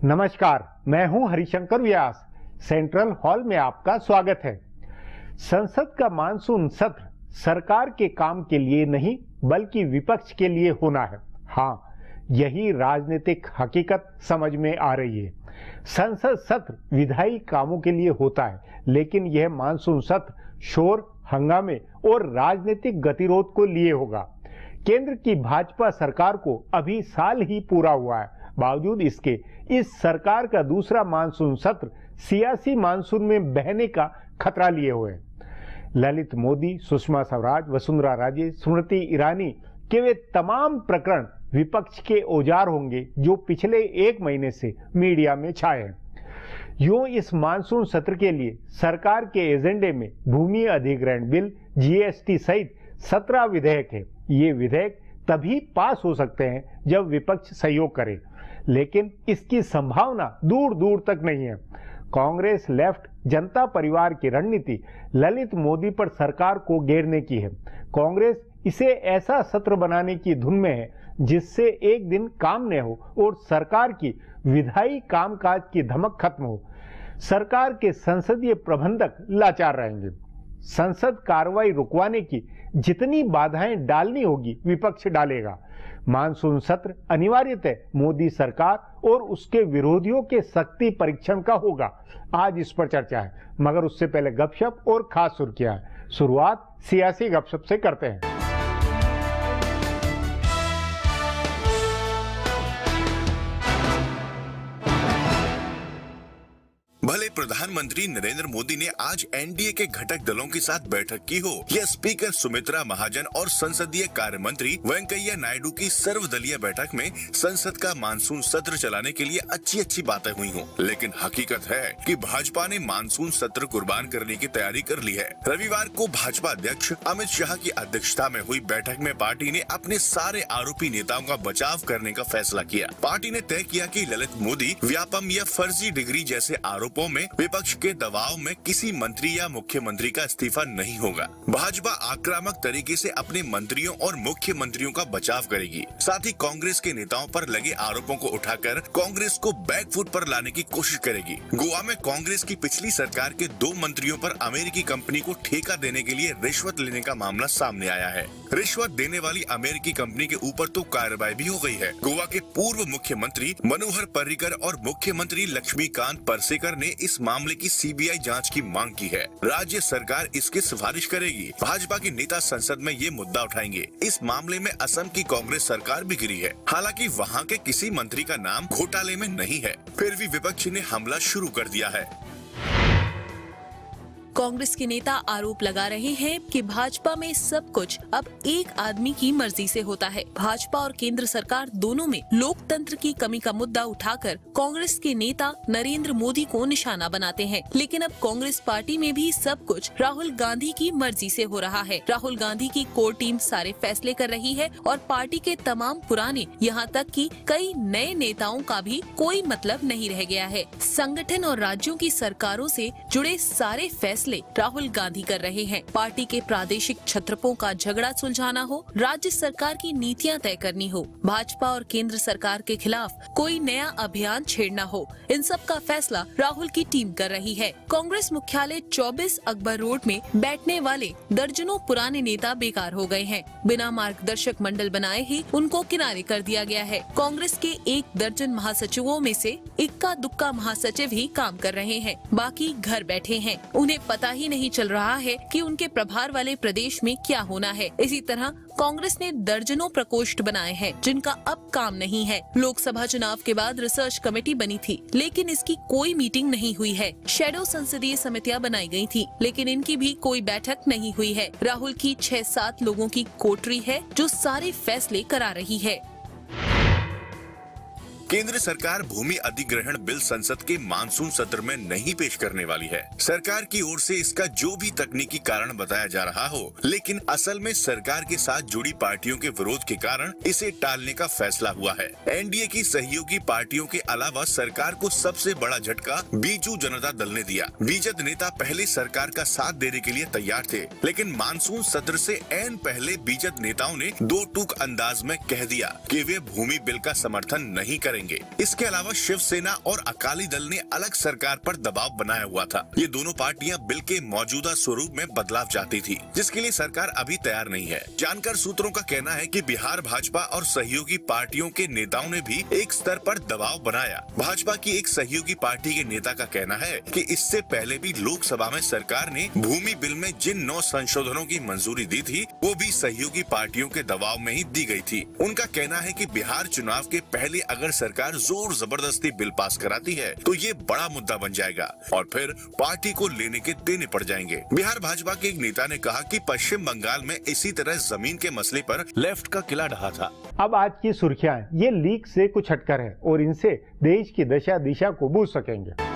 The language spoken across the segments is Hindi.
नमस्कार, मैं हूं हरिशंकर व्यास। सेंट्रल हॉल में आपका स्वागत है। संसद का मानसून सत्र सरकार के काम के लिए नहीं बल्कि विपक्ष के लिए होना है। हाँ, यही राजनीतिक हकीकत समझ में आ रही है। संसद सत्र विधायी कामों के लिए होता है, लेकिन यह मानसून सत्र शोर, हंगामे और राजनीतिक गतिरोध को लिए होगा। केंद्र की भाजपा सरकार को अभी साल ही पूरा हुआ है। बावजूद इसके इस सरकार का दूसरा मानसून सत्र सियासी मानसून में बहने का खतरा लिए हुए है। ललित मोदी, सुषमा स्वराज, वसुंधरा राजे, स्मृति ईरानी के वे तमाम प्रकरण विपक्ष के औजार होंगे जो पिछले एक महीने से मीडिया में छाए हैं। यूं इस मानसून सत्र के लिए सरकार के एजेंडे में भूमि अधिग्रहण बिल, जीएसटी सहित 17 विधेयक है। ये विधेयक तभी पास हो सकते हैं जब विपक्ष सहयोग करे, लेकिन इसकी संभावना दूर दूर तक नहीं है। कांग्रेस लेफ्ट जनता परिवार की रणनीति ललित मोदी पर सरकार को घेरने की है। कांग्रेस इसे ऐसा सत्र बनाने की धुन में है जिससे एक दिन काम न हो और सरकार की विधायी कामकाज की धमक खत्म हो। सरकार के संसदीय प्रबंधक लाचार रहेंगे। संसद कार्रवाई रुकवाने की जितनी बाधाएं डालनी होगी विपक्ष डालेगा। मानसून सत्र अनिवार्यतः मोदी सरकार और उसके विरोधियों के शक्ति परीक्षण का होगा। आज इस पर चर्चा है, मगर उससे पहले गपशप और खास सुर्खियां हैं। शुरुआत सियासी गपशप से करते हैं। भले प्रधानमंत्री नरेंद्र मोदी ने आज एनडीए के घटक दलों के साथ बैठक की हो या स्पीकर सुमित्रा महाजन और संसदीय कार्य मंत्री वेंकैया नायडू की सर्वदलीय बैठक में संसद का मानसून सत्र चलाने के लिए अच्छी बातें हुई हों, लेकिन हकीकत है कि भाजपा ने मानसून सत्र कुर्बान करने की तैयारी कर ली है। रविवार को भाजपा अध्यक्ष अमित शाह की अध्यक्षता में हुई बैठक में पार्टी ने अपने सारे आरोपी नेताओं का बचाव करने का फैसला किया। पार्टी ने तय किया कि ललित मोदी व्यापम या फर्जी डिग्री जैसे आरोपों में विपक्ष के दबाव में किसी मंत्री या मुख्यमंत्री का इस्तीफा नहीं होगा। भाजपा आक्रामक तरीके से अपने मंत्रियों और मुख्यमंत्रियों का बचाव करेगी। साथ ही कांग्रेस के नेताओं पर लगे आरोपों को उठाकर कांग्रेस को बैकफुट पर लाने की कोशिश करेगी। गोवा में कांग्रेस की पिछली सरकार के 2 मंत्रियों पर अमेरिकी कंपनी को ठेका देने के लिए रिश्वत लेने का मामला सामने आया है। रिश्वत देने वाली अमेरिकी कंपनी के ऊपर तो कार्रवाई भी हो गई है। गोवा के पूर्व मुख्यमंत्री मनोहर पर्रिकर और मुख्यमंत्री लक्ष्मीकांत पार्सेकर ने इस मामले की सीबीआई जांच की मांग की है। राज्य सरकार इसकी सिफारिश करेगी। भाजपा के नेता संसद में ये मुद्दा उठाएंगे। इस मामले में असम की कांग्रेस सरकार भी घिरी है। हालांकि वहां के किसी मंत्री का नाम घोटाले में नहीं है, फिर भी विपक्ष ने हमला शुरू कर दिया है। कांग्रेस के नेता आरोप लगा रहे हैं कि भाजपा में सब कुछ अब एक आदमी की मर्जी से होता है। भाजपा और केंद्र सरकार दोनों में लोकतंत्र की कमी का मुद्दा उठाकर कांग्रेस के नेता नरेंद्र मोदी को निशाना बनाते हैं। लेकिन अब कांग्रेस पार्टी में भी सब कुछ राहुल गांधी की मर्जी से हो रहा है। राहुल गांधी की कोर टीम सारे फैसले कर रही है और पार्टी के तमाम पुराने, यहाँ तक कि कई नए नेताओं का भी कोई मतलब नहीं रह गया है। संगठन और राज्यों की सरकारों से जुड़े सारे फैसले राहुल गांधी कर रहे हैं। पार्टी के प्रादेशिक छत्रपों का झगड़ा सुलझाना हो, राज्य सरकार की नीतियां तय करनी हो, भाजपा और केंद्र सरकार के खिलाफ कोई नया अभियान छेड़ना हो, इन सब का फैसला राहुल की टीम कर रही है। कांग्रेस मुख्यालय 24 अकबर रोड में बैठने वाले दर्जनों पुराने नेता बेकार हो गए हैं। बिना मार्गदर्शक मंडल बनाए ही उनको किनारे कर दिया गया है। कांग्रेस के 1 दर्जन महासचिवों में से इक्का दुक्का महासचिव ही काम कर रहे हैं, बाकी घर बैठे हैं। उन्हें पता ही नहीं चल रहा है कि उनके प्रभार वाले प्रदेश में क्या होना है। इसी तरह कांग्रेस ने दर्जनों प्रकोष्ठ बनाए हैं जिनका अब काम नहीं है। लोकसभा चुनाव के बाद रिसर्च कमेटी बनी थी, लेकिन इसकी कोई मीटिंग नहीं हुई है। शैडो संसदीय समितियां बनाई गई थी, लेकिन इनकी भी कोई बैठक नहीं हुई है। राहुल की 6-7 लोगों की कोटरी है जो सारे फैसले करा रही है। केंद्र सरकार भूमि अधिग्रहण बिल संसद के मानसून सत्र में नहीं पेश करने वाली है। सरकार की ओर से इसका जो भी तकनीकी कारण बताया जा रहा हो, लेकिन असल में सरकार के साथ जुड़ी पार्टियों के विरोध के कारण इसे टालने का फैसला हुआ है। एनडीए की सहयोगी पार्टियों के अलावा सरकार को सबसे बड़ा झटका बीजू जनता दल ने दिया। बीजेपी नेता पहले सरकार का साथ देने के लिए तैयार थे, लेकिन मानसून सत्र से ऐन पहले बीजेपी नेताओं ने दो टूक अंदाज में कह दिया कि वे भूमि बिल का समर्थन नहीं करेंगे। करेंगे। इसके अलावा शिवसेना और अकाली दल ने अलग सरकार पर दबाव बनाया हुआ था। ये दोनों पार्टियां बिल के मौजूदा स्वरूप में बदलाव चाहती थी, जिसके लिए सरकार अभी तैयार नहीं है। जानकार सूत्रों का कहना है कि बिहार भाजपा और सहयोगी पार्टियों के नेताओं ने भी एक स्तर पर दबाव बनाया। भाजपा की एक सहयोगी पार्टी के नेता का कहना है कि इससे पहले भी लोकसभा में सरकार ने भूमि बिल में जिन 9 संशोधनों की मंजूरी दी थी, वो भी सहयोगी पार्टियों के दबाव में ही दी गई थी। उनका कहना है कि बिहार चुनाव के पहले अगर सरकार जोर जबरदस्ती बिल पास कराती है तो ये बड़ा मुद्दा बन जाएगा और फिर पार्टी को लेने के देने पड़ जाएंगे। बिहार भाजपा के एक नेता ने कहा कि पश्चिम बंगाल में इसी तरह जमीन के मसले पर लेफ्ट का किला ढहा था। अब आज की सुर्खियां, ये लीक से कुछ हटकर है और इनसे देश की दशा दिशा को बूझ सकेंगे।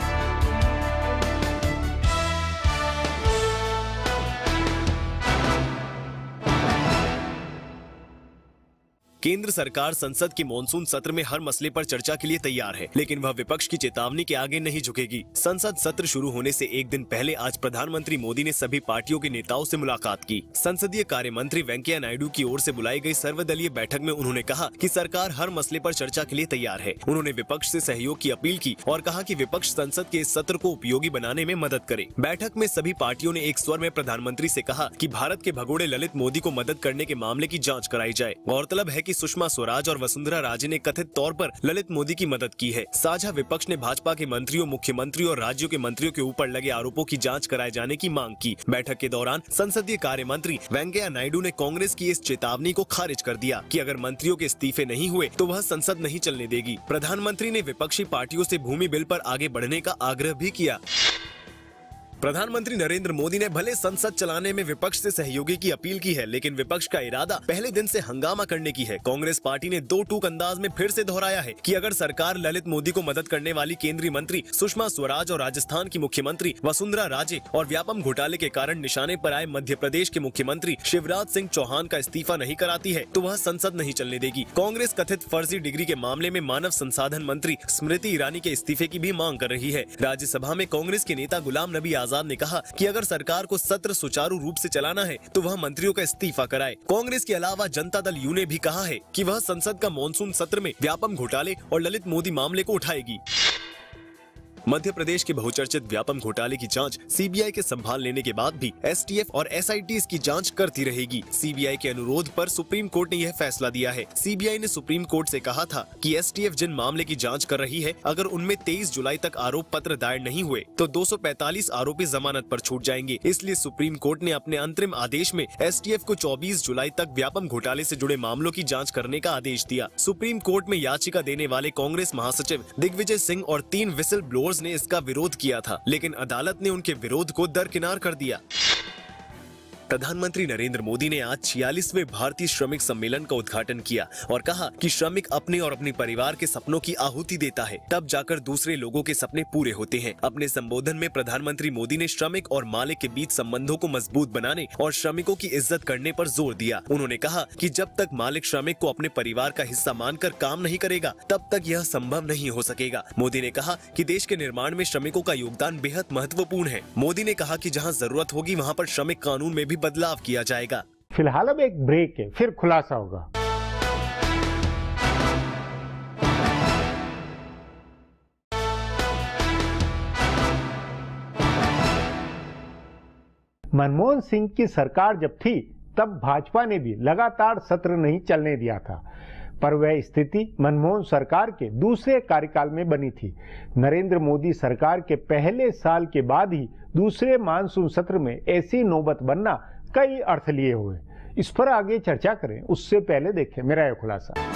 केंद्र सरकार संसद के मॉनसून सत्र में हर मसले पर चर्चा के लिए तैयार है, लेकिन वह विपक्ष की चेतावनी के आगे नहीं झुकेगी। संसद सत्र शुरू होने से एक दिन पहले आज प्रधानमंत्री मोदी ने सभी पार्टियों के नेताओं से मुलाकात की। संसदीय कार्य मंत्री वेंकैया नायडू की ओर से बुलाई गई सर्वदलीय बैठक में उन्होंने कहा कि सरकार हर मसले पर चर्चा के लिए तैयार है। उन्होंने विपक्ष से सहयोग की अपील की और कहा कि विपक्ष संसद के इस सत्र को उपयोगी बनाने में मदद करे। बैठक में सभी पार्टियों ने एक स्वर में प्रधानमंत्री से कहा कि भारत के भगोड़े ललित मोदी को मदद करने के मामले की जाँच कराई जाए। गौरतलब है कि सुषमा स्वराज और वसुंधरा राजे ने कथित तौर पर ललित मोदी की मदद की है। साझा विपक्ष ने भाजपा के मंत्रियों, मुख्यमंत्री और राज्यों के मंत्रियों के ऊपर लगे आरोपों की जांच कराए जाने की मांग की। बैठक के दौरान संसदीय कार्य मंत्री वेंकैया नायडू ने कांग्रेस की इस चेतावनी को खारिज कर दिया कि अगर मंत्रियों के इस्तीफे नहीं हुए तो वह संसद नहीं चलने देगी। प्रधानमंत्री ने विपक्षी पार्टियों से भूमि बिल पर आगे बढ़ने का आग्रह भी किया। प्रधानमंत्री नरेंद्र मोदी ने भले संसद चलाने में विपक्ष से सहयोगी की अपील की है, लेकिन विपक्ष का इरादा पहले दिन से हंगामा करने की है। कांग्रेस पार्टी ने दो टूक अंदाज में फिर से दोहराया है कि अगर सरकार ललित मोदी को मदद करने वाली केंद्रीय मंत्री सुषमा स्वराज और राजस्थान की मुख्यमंत्री वसुंधरा राजे और व्यापम घोटाले के कारण निशाने पर आए मध्य प्रदेश के मुख्यमंत्री शिवराज सिंह चौहान का इस्तीफा नहीं कराती है तो वह संसद नहीं चलने देगी। कांग्रेस कथित फर्जी डिग्री के मामले में मानव संसाधन मंत्री स्मृति ईरानी के इस्तीफे की भी मांग कर रही है। राज्यसभा में कांग्रेस के नेता गुलाम नबी आजाद ने कहा कि अगर सरकार को सत्र सुचारू रूप से चलाना है तो वह मंत्रियों का इस्तीफा कराए। कांग्रेस के अलावा जनता दल यू ने भी कहा है कि वह संसद का मॉनसून सत्र में व्यापम घोटाले और ललित मोदी मामले को उठाएगी। मध्य प्रदेश के बहुचर्चित व्यापम घोटाले की जांच सीबीआई के संभाल लेने के बाद भी एसटीएफ और एसआईटी इसकी जांच करती रहेगी। सीबीआई के अनुरोध पर सुप्रीम कोर्ट ने यह फैसला दिया है। सीबीआई ने सुप्रीम कोर्ट से कहा था कि एसटीएफ जिन मामले की जांच कर रही है, अगर उनमें 23 जुलाई तक आरोप पत्र दायर नहीं हुए तो 245 आरोपी जमानत पर छूट जाएंगे। इसलिए सुप्रीम कोर्ट ने अपने अंतरिम आदेश में एसटीएफ को 24 जुलाई तक व्यापम घोटाले से जुड़े मामलों की जाँच करने का आदेश दिया। सुप्रीम कोर्ट में याचिका देने वाले कांग्रेस महासचिव दिग्विजय सिंह और 3 व्हिसल ब्लोअर्स ने इसका विरोध किया था, लेकिन अदालत ने उनके विरोध को दरकिनार कर दिया। प्रधानमंत्री नरेंद्र मोदी ने आज 46वें भारतीय श्रमिक सम्मेलन का उद्घाटन किया और कहा कि श्रमिक अपने और अपने परिवार के सपनों की आहुति देता है, तब जाकर दूसरे लोगों के सपने पूरे होते हैं। अपने संबोधन में प्रधानमंत्री मोदी ने श्रमिक और मालिक के बीच संबंधों को मजबूत बनाने और श्रमिकों की इज्जत करने पर जोर दिया। उन्होंने कहा कि जब तक मालिक श्रमिक को अपने परिवार का हिस्सा मानकर काम नहीं करेगा, तब तक यह संभव नहीं हो सकेगा। मोदी ने कहा कि देश के निर्माण में श्रमिकों का योगदान बेहद महत्वपूर्ण है। मोदी ने कहा कि जहाँ जरूरत होगी वहाँ पर श्रमिक कानून में भी बदलाव किया जाएगा। फिलहाल अब एक ब्रेक है, फिर खुलासा होगा। मनमोहन सिंह की सरकार जब थी तब भाजपा ने भी लगातार सत्र नहीं चलने दिया था, पर वह स्थिति मनमोहन सरकार के दूसरे कार्यकाल में बनी थी। नरेंद्र मोदी सरकार के पहले साल के बाद ही दूसरे मानसून सत्र में ऐसी नौबत बनना कई अर्थ लिए हुए। इस पर आगे चर्चा करें, उससे पहले देखें मेरा यह खुलासा।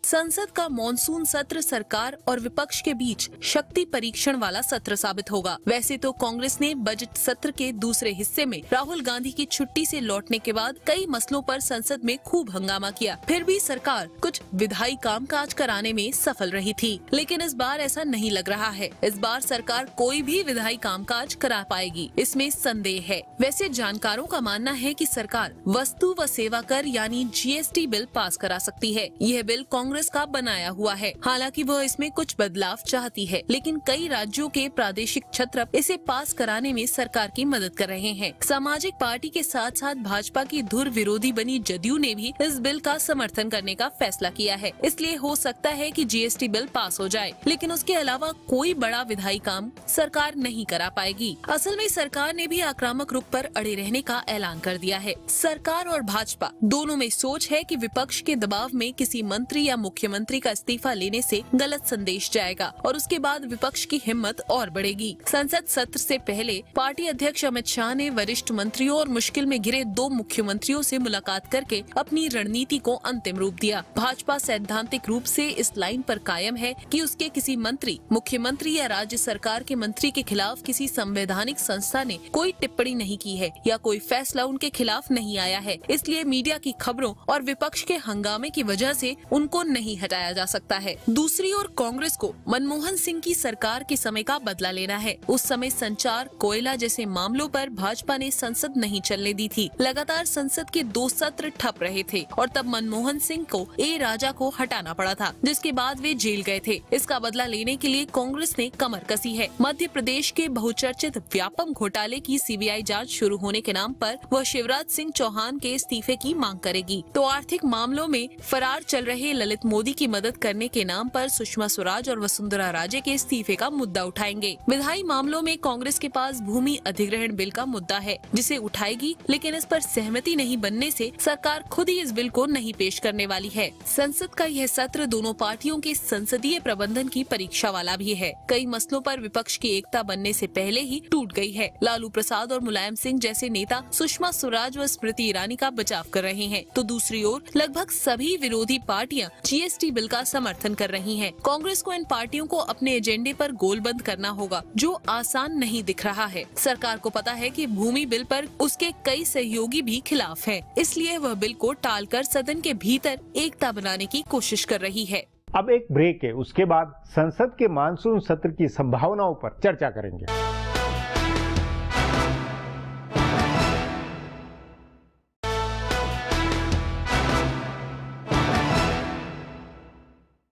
संसद का मॉनसून सत्र सरकार और विपक्ष के बीच शक्ति परीक्षण वाला सत्र साबित होगा। वैसे तो कांग्रेस ने बजट सत्र के दूसरे हिस्से में राहुल गांधी की छुट्टी से लौटने के बाद कई मसलों पर संसद में खूब हंगामा किया, फिर भी सरकार कुछ विधायी कामकाज कराने में सफल रही थी। लेकिन इस बार ऐसा नहीं लग रहा है। इस बार सरकार कोई भी विधायी कामकाज करा पाएगी, इसमें संदेह है। वैसे जानकारों का मानना है कि सरकार वस्तु व सेवा कर यानी जीएसटी बिल पास करा सकती है। यह बिल कांग्रेस कांग्रेस का बनाया हुआ है। हालांकि वह इसमें कुछ बदलाव चाहती है, लेकिन कई राज्यों के प्रादेशिक छत्रप इसे पास कराने में सरकार की मदद कर रहे हैं। सामाजिक पार्टी के साथ साथ भाजपा की धुर विरोधी बनी जदयू ने भी इस बिल का समर्थन करने का फैसला किया है। इसलिए हो सकता है कि जीएसटी बिल पास हो जाए, लेकिन उसके अलावा कोई बड़ा विधायी काम सरकार नहीं करा पाएगी। असल में सरकार ने भी आक्रामक रुख पर अड़े रहने का ऐलान कर दिया है। सरकार और भाजपा दोनों में सोच है कि विपक्ष के दबाव में किसी मंत्री या मुख्यमंत्री का इस्तीफा लेने से गलत संदेश जाएगा और उसके बाद विपक्ष की हिम्मत और बढ़ेगी। संसद सत्र से पहले पार्टी अध्यक्ष अमित शाह ने वरिष्ठ मंत्रियों और मुश्किल में घिरे 2 मुख्यमंत्रियों से मुलाकात करके अपनी रणनीति को अंतिम रूप दिया। भाजपा सैद्धांतिक रूप से इस लाइन पर कायम है कि उसके किसी मंत्री, मुख्यमंत्री या राज्य सरकार के मंत्री के खिलाफ किसी संवैधानिक संस्था ने कोई टिप्पणी नहीं की है या कोई फैसला उनके खिलाफ नहीं आया है, इसलिए मीडिया की खबरों और विपक्ष के हंगामे की वजह से उनको नहीं हटाया जा सकता है। दूसरी ओर कांग्रेस को मनमोहन सिंह की सरकार के समय का बदला लेना है। उस समय संचार, कोयला जैसे मामलों पर भाजपा ने संसद नहीं चलने दी थी। लगातार संसद के 2 सत्र ठप रहे थे और तब मनमोहन सिंह को ए राजा को हटाना पड़ा था, जिसके बाद वे जेल गए थे। इसका बदला लेने के लिए कांग्रेस ने कमर कसी है। मध्य प्रदेश के बहुचर्चित व्यापम घोटाले की सीबीआई जांच शुरू होने के नाम पर वह शिवराज सिंह चौहान के इस्तीफे की मांग करेगी, तो आर्थिक मामलों में फरार चल रहे ललित मोदी की मदद करने के नाम पर सुषमा स्वराज और वसुंधरा राजे के इस्तीफे का मुद्दा उठाएंगे। विधायी मामलों में कांग्रेस के पास भूमि अधिग्रहण बिल का मुद्दा है, जिसे उठाएगी, लेकिन इस पर सहमति नहीं बनने से सरकार खुद ही इस बिल को नहीं पेश करने वाली है। संसद का यह सत्र दोनों पार्टियों के संसदीय प्रबंधन की परीक्षा वाला भी है। कई मसलों पर विपक्ष की एकता बनने से पहले ही टूट गई है। लालू प्रसाद और मुलायम सिंह जैसे नेता सुषमा स्वराज व स्मृति ईरानी का बचाव कर रहे हैं, तो दूसरी ओर लगभग सभी विरोधी पार्टियां जीएसटी बिल का समर्थन कर रही हैं। कांग्रेस को इन पार्टियों को अपने एजेंडे पर गोलबंद करना होगा, जो आसान नहीं दिख रहा है। सरकार को पता है कि भूमि बिल पर उसके कई सहयोगी भी खिलाफ हैं, इसलिए वह बिल को टालकर सदन के भीतर एकता बनाने की कोशिश कर रही है। अब एक ब्रेक है, उसके बाद संसद के मानसून सत्र की संभावनाओं पर चर्चा करेंगे।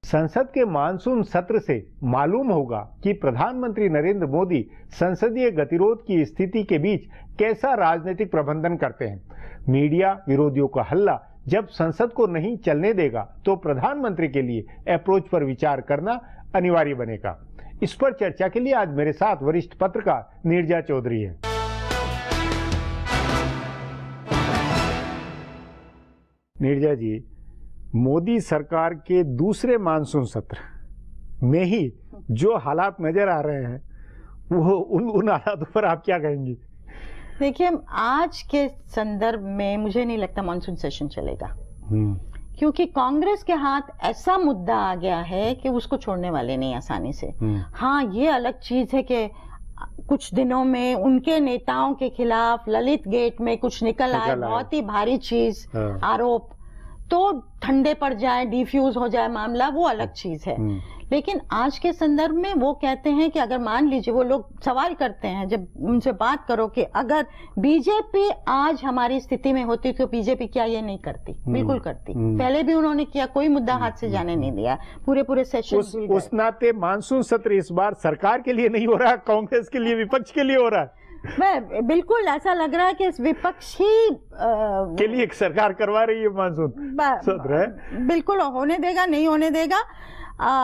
संसद के मानसून सत्र से मालूम होगा कि प्रधानमंत्री नरेंद्र मोदी संसदीय गतिरोध की स्थिति के बीच कैसा राजनीतिक प्रबंधन करते हैं। मीडिया विरोधियों का हल्ला जब संसद को नहीं चलने देगा, तो प्रधानमंत्री के लिए अप्रोच पर विचार करना अनिवार्य बनेगा। इस पर चर्चा के लिए आज मेरे साथ वरिष्ठ पत्रकार नीरजा चौधरी है। नीरजा जी, मोदी सरकार के दूसरे मानसून सत्र में ही जो हालात नजर आ रहे हैं, वो उन हालातों पर आप क्या कहेंगी? देखिए, आज के संदर्भ में मुझे नहीं लगता मानसून सेशन चलेगा, क्योंकि कांग्रेस के हाथ ऐसा मुद्दा आ गया है कि उसको छोड़ने वाले नहीं आसानी से। हाँ, ये अलग चीज है कि कुछ दिनों में उनके नेताओं के खिलाफ ललित गेट में कुछ निकल आए, बहुत ही भारी चीज, आरोप, तो ठंडे पड़ जाए, डिफ्यूज हो जाए मामला, वो अलग चीज है। लेकिन आज के संदर्भ में वो कहते हैं कि अगर मान लीजिए, वो लोग सवाल करते हैं जब उनसे बात करो कि अगर बीजेपी आज हमारी स्थिति में होती तो बीजेपी क्या ये नहीं करती? बिल्कुल करती। पहले भी उन्होंने किया, कोई मुद्दा हाथ से जाने नहीं दिया, पूरे सेशन। उस नाते मानसून सत्र इस बार सरकार के लिए नहीं हो रहा, कांग्रेस के लिए, विपक्ष के लिए हो रहा है। बिल्कुल ऐसा लग रहा है कि इस विपक्ष ही के लिए सरकार करवा रही है मानसून सत्र है। बिल्कुल होने देगा, नहीं होने देगा,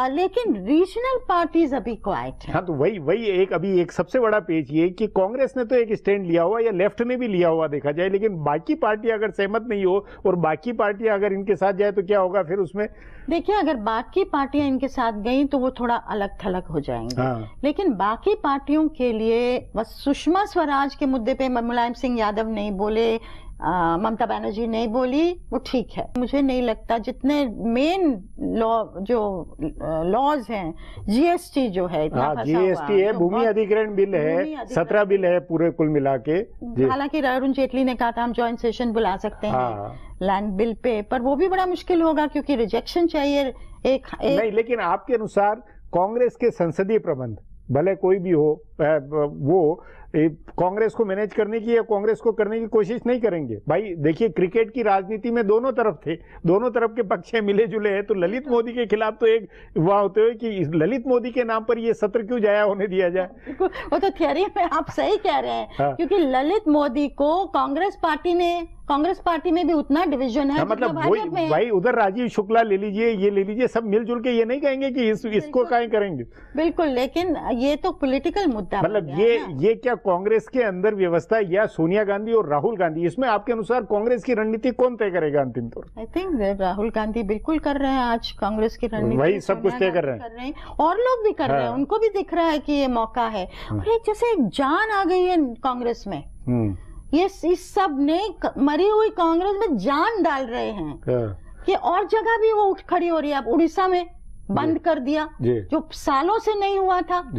लेकिन रीजनल पार्टीज अभी क्वाइट है। हाँ, तो वही एक सबसे बड़ा पेच ये कि कांग्रेस ने तो एक स्टैंड लिया हुआ, या लेफ्ट ने भी लिया हुआ देखा जाए, लेकिन बाकी पार्टी अगर सहमत नहीं हो और बाकी पार्टियां अगर इनके साथ जाए तो क्या होगा फिर उसमें? देखिए, अगर बाकी पार्टियां इनके साथ गई तो वो थोड़ा अलग थलग हो जाएंगे। हाँ। लेकिन बाकी पार्टियों के लिए बस सुषमा स्वराज के मुद्दे पे मुलायम सिंह यादव नहीं बोले, ममता बनर्जी नहीं बोली, वो ठीक है। मुझे नहीं लगता जितने मेन लॉज हैं, जीएसटी जो है, जीएसटी है, भूमि अधिग्रहण बिल है, 17 बिल है पूरे कुल मिला के। हालांकि अरुण जेटली ने कहा था हम ज्वाइंट सेशन बुला सकते हैं लैंड बिल पे, पर वो भी बड़ा मुश्किल होगा क्योंकि रिजेक्शन चाहिए एक नहीं। लेकिन आपके अनुसार कांग्रेस के संसदीय प्रबंध, भले कोई भी हो, वो कांग्रेस को मैनेज करने की या कांग्रेस को करने की कोशिश नहीं करेंगे। भाई देखिए, क्रिकेट की राजनीति में दोनों तरफ थे, दोनों तरफ के पक्ष मिले जुले हैं, तो ललित मोदी के खिलाफ तो एक वहां होते हुए कि ललित मोदी के नाम पर ये सत्र क्यों जाया होने दिया जाए। वो तो थियरी में आप सही कह रहे हैं। हाँ। क्योंकि ललित मोदी को कांग्रेस पार्टी में भी उतना डिवीजन है। मतलब भाई उधर राजीव शुक्ला ले लीजिए, ये ले लीजिए, सब मिलजुल के ये नहीं कहेंगे कि इसको काहे करेंगे। बिल्कुल, लेकिन ये तो पॉलिटिकल मुद्दा मतलब ये क्या कांग्रेस के अंदर व्यवस्था या सोनिया गांधी और राहुल गांधी, इसमें आपके अनुसार कांग्रेस की रणनीति कौन तय करेगा अंतिम तौर? आई थिंक राहुल गांधी बिल्कुल कर रहे हैं आज कांग्रेस की रणनीति, वही सब कुछ तय कर रहे हैं और लोग भी कर रहे हैं। उनको भी दिख रहा है कि ये मौका है और एक जैसे जान आ गई है कांग्रेस में। ये इस सब ने मरी हुई कांग्रेस में जान डाल रहे हैं कि और जगह भी वो उठ खड़ी हो रही है। अब उड़ीसा में बंद कर दिया जो सालों से नहीं हुआ था,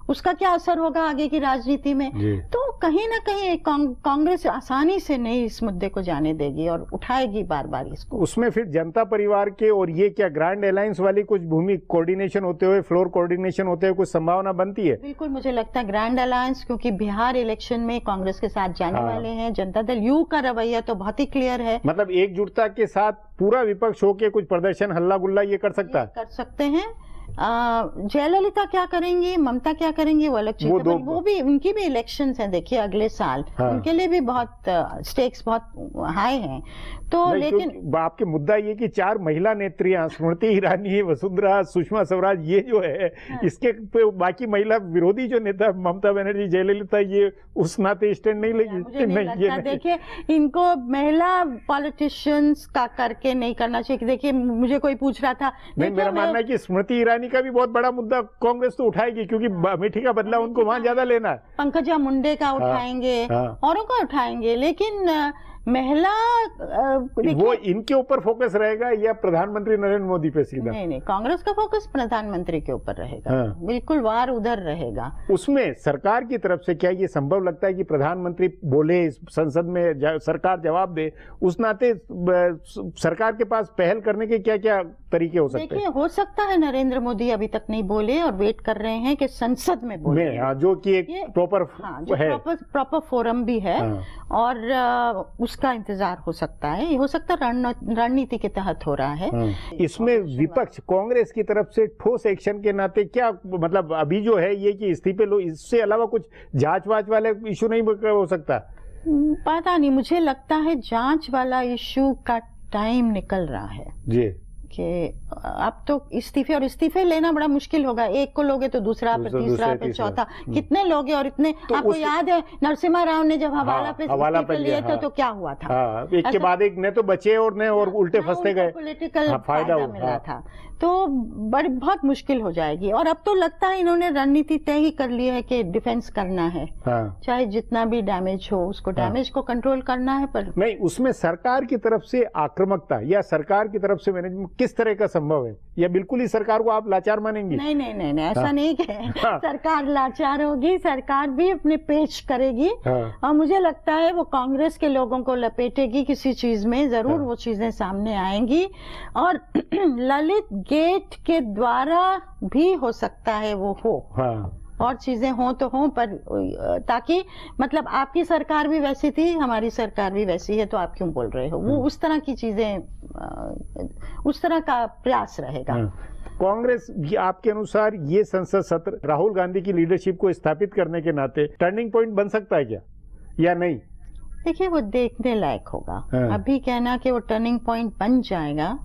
उसका क्या असर होगा आगे की राजनीति में। तो कहीं ना कहीं कांग्रेस आसानी से नहीं इस मुद्दे को जाने देगी और उठाएगी बार बार इसको। उसमें फिर जनता परिवार के और ये क्या ग्रैंड अलायंस वाली कुछ भूमि कोऑर्डिनेशन होते हुए, फ्लोर कोऑर्डिनेशन होते हुए कुछ संभावना बनती है? बिल्कुल, मुझे लगता है ग्रैंड अलायंस, क्योंकि बिहार इलेक्शन में कांग्रेस के साथ जाने वाले हैं। जनता दल यू का रवैया तो बहुत ही क्लियर है। मतलब एकजुटता के साथ पूरा विपक्ष होकर कुछ प्रदर्शन हल्ला गुल्ला ये कर सकता है, कर सकते हैं। जयललिता क्या करेंगी, ममता क्या करेंगी, वो अलग चीज है। वो भी, उनकी भी इलेक्शंस हैं देखिए अगले साल। उनके लिए भी बहुत स्टेक्स बहुत हाई हैं। तो लेकिन आपके मुद्दा ये कि 4 महिला नेत्रियां, स्मृति ईरानी, वसुंधरा, सुषमा स्वराज, ये जो है इसके बाकी महिला विरोधी जो नेता ममता बनर्जी, जयललिता, ये उस नाते स्टैंड नहीं लेगी। नहीं, देखिए इनको महिला पॉलिटिशियंस का करके नहीं करना चाहिए। देखिए मुझे कोई पूछ रहा था, नहीं, मेरा मानना है कि स्मृति ईरानी का भी बहुत बड़ा मुद्दा कांग्रेस तो उठाएगी, क्योंकि अमेठी का बदला उनको वहां ज्यादा लेना है। पंकजा मुंडे का उठाएंगे, औरों का उठाएंगे, लेकिन महिला वो इनके ऊपर फोकस रहेगा या प्रधानमंत्री नरेंद्र मोदी पे सीधा? नहीं, कांग्रेस का फोकस प्रधानमंत्री के ऊपर रहेगा। बिल्कुल वार उधर रहेगा। उसमें सरकार की तरफ से क्या ये संभव लगता है कि प्रधानमंत्री बोले, संसद में सरकार जवाब दे, उस नाते सरकार के पास पहल करने के क्या क्या तरीके हो सकते हैं? देखिए, हो सकता है नरेंद्र मोदी अभी तक नहीं बोले और वेट कर रहे हैं कि संसद में बोले, जो कि एक प्रॉपर फोरम भी है और उसका इंतजार हो सकता है। हो सकता है रणनीति के तहत हो रहा है। इसमें विपक्ष कांग्रेस की तरफ से ठोस एक्शन के नाते क्या, मतलब अभी जो है ये कि इस्तीफे लो, इससे अलावा कुछ जांच वाच वाले इशू नहीं हो सकता? पता नहीं, मुझे लगता है जांच वाला इशू का टाइम निकल रहा है जी, कि अब तो इस्तीफे लेना बड़ा मुश्किल होगा। एक को लोगे तो दूसरा, फिर तीसरा, फिर चौथा, कितने लोगे? और इतने तो आपको याद है नरसिम्हा राव ने जब हवाला पे इस्तीफे लिए थे तो क्या हुआ था? एक के बाद एक, न तो बचे और उल्टे फंसते गए, पॉलिटिकल फायदा मिला था। तो बहुत मुश्किल हो जाएगी। और अब तो लगता है इन्होंने रणनीति तय ही कर ली है कि डिफेंस करना है, चाहे जितना भी डैमेज हो उसको, डैमेज को कंट्रोल करना है। पर नहीं, उसमें सरकार की तरफ से आक्रामकता या सरकार की तरफ से मैनेजमेंट किस तरह का संभव है, या बिल्कुल ही सरकार को आप लाचार मानेंगे? नहीं, ऐसा नहीं है। सरकार लाचार होगी, सरकार भी अपने पेश करेगी और मुझे लगता है वो कांग्रेस के लोगों को लपेटेगी किसी चीज में, जरूर वो चीजें सामने आएंगी। और ललित गेट के द्वारा भी हो सकता है वो हो, और चीजें हो तो हो, पर ताकि मतलब आपकी सरकार भी वैसी थी, हमारी सरकार भी वैसी है, तो आप क्यों बोल रहे हो? वो उस तरह की चीजें, उस तरह का प्रयास रहेगा। कांग्रेस आपके अनुसार ये संसद सत्र राहुल गांधी की लीडरशिप को स्थापित करने के नाते टर्निंग पॉइंट बन सकता है क्या, या नहीं? देखिए, वो देखने लायक होगा। अभी कहना कि वो टर्निंग पॉइंट बन जाएगा,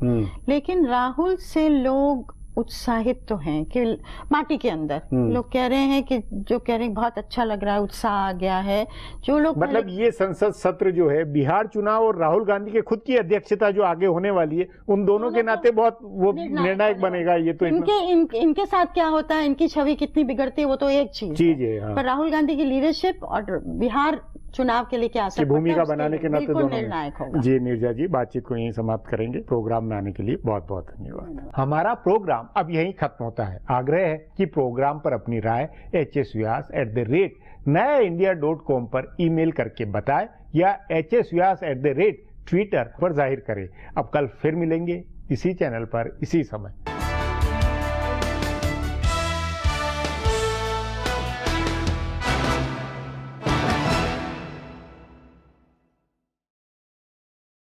लेकिन राहुल से लोग उत्साहित तो हैं कि पार्टी के अंदर लोग कह रहे हैं कि जो कह रहे हैं बहुत अच्छा लग रहा है, उत्साह आ गया है। जो लोग मतलब ये संसद सत्र जो है बिहार चुनाव और राहुल गांधी के खुद की अध्यक्षता जो आगे होने वाली है, उन दोनों के नाते बहुत वो निर्णायक बनेगा। ये तो इनके साथ क्या होता है, इनकी छवि कितनी बिगड़ती है, वो तो एक चीज है। पर राहुल गांधी की लीडरशिप और बिहार चुनाव के लिए क्या भूमिका बनाने के नाते दोनों निर्णायक होगा। जी नीरजा जी, बातचीत को यहीं समाप्त करेंगे। प्रोग्राम में आने के लिए बहुत बहुत धन्यवाद। हमारा प्रोग्राम अब यहीं खत्म होता है। आग्रह है कि प्रोग्राम पर अपनी राय hsvyas@nayaindia.com पर ईमेल करके बताएं या hsvyas@twitter पर जाहिर करें। अब कल फिर मिलेंगे इसी चैनल पर इसी समय।